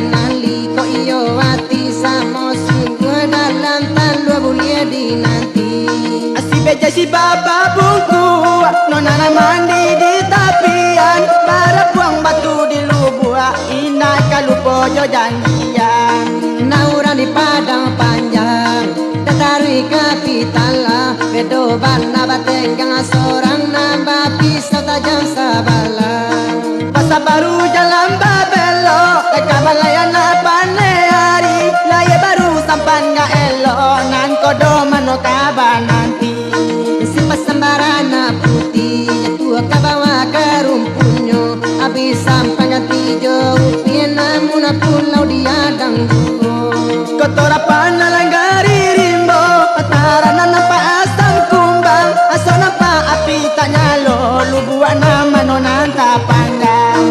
nali ko iyo hati sama sungguh dalam tandu bulia dinanti. Si beja si baba bungku nona mandi di tapian para buang batu di lubua ina kalupo jo janjian Naura di padang panjang Tatari kapitala Bedo bana batenggang seorang nambah pisau tajam sabalang Pasa baru jalan babelo Kabalayan apa hari Laya baru sampan nga elo Nan kodo mano kaba nanti Si pasambarana putih Tua kabawa karumpunyo Abis sampai ganti jauh Pienamuna pulau diadang duo Kotora panalanggari rimbo Pataranan nampak asam kumbang Aso nampak api tak nyalo Lubuan nama nonan tak pandang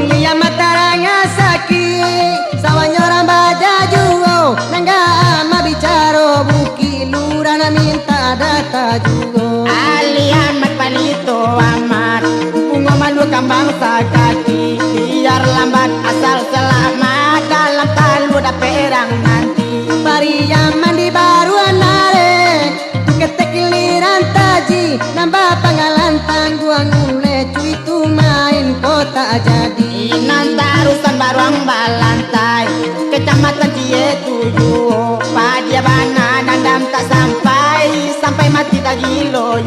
Liya mataranga sakit Sawanya orang baja juo Nangga ama bicaro Buki lurana minta data juo Alian mat palito amat Bungo malu kambang sakaki Biar lambat asal selamat Dalam talu da perang nanti Pariyaman di baru anare Ketek giliran taji Nambah pangalan tangguang ule Cuy itu main kota jadi Inan tarusan baruang balantai Kecamatan Cie Tujuh Padia bana nandam tak sampai Sampai mati tak gilo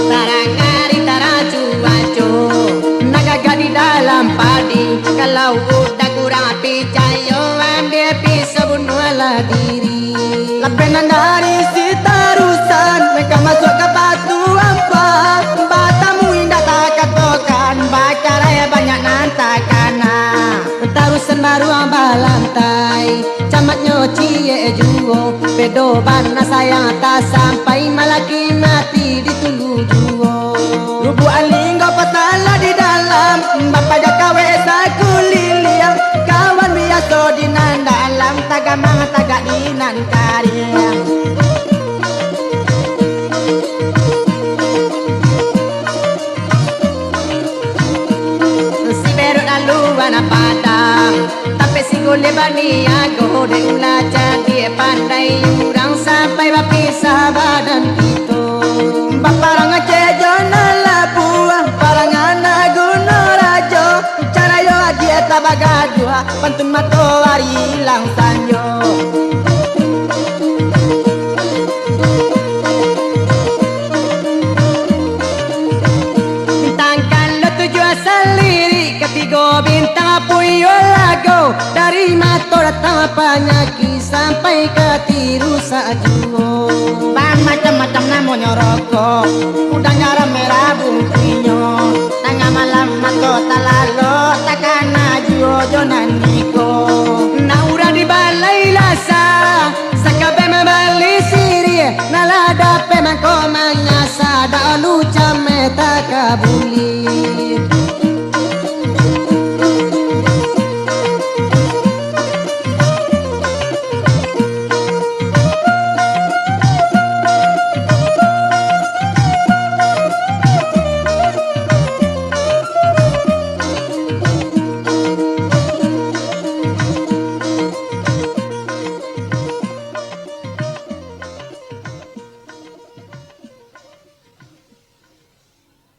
Tarangari taracu-acu Nagaga di dalam padi Kalau udah kurang api cayo Ambil pisau bunuhlah diri Lepenan dari si tarusan Mereka masuk ke batu ampak Batamu indah tak katokan Bacaranya banyak nantakana Tarusan baru ambal lantai Camatnya cie juo Pedo bana sayang tak sampai Malaki mati ditunggu juo Rubuhan linggo petala di dalam Bapak jakawe saku liliang Kawan biasa di nan dalam Tagamang tagak inan kariang Si berut lalu wana padang Tapi si gule bani aku De ulah jadi pandai Urang sampai bapisah badan kita Baparang cejo nalabu Parangan naguno rajo Cara yo dia tabagadua Pantun mato hari lang sanyo Bintangkan lo tujuh asal lirik Ketiga bintang puyo lago Dari mato datang panyaki Sampai ke tiru sajuo Pan macam-macam namanya rokok Udah nyara merah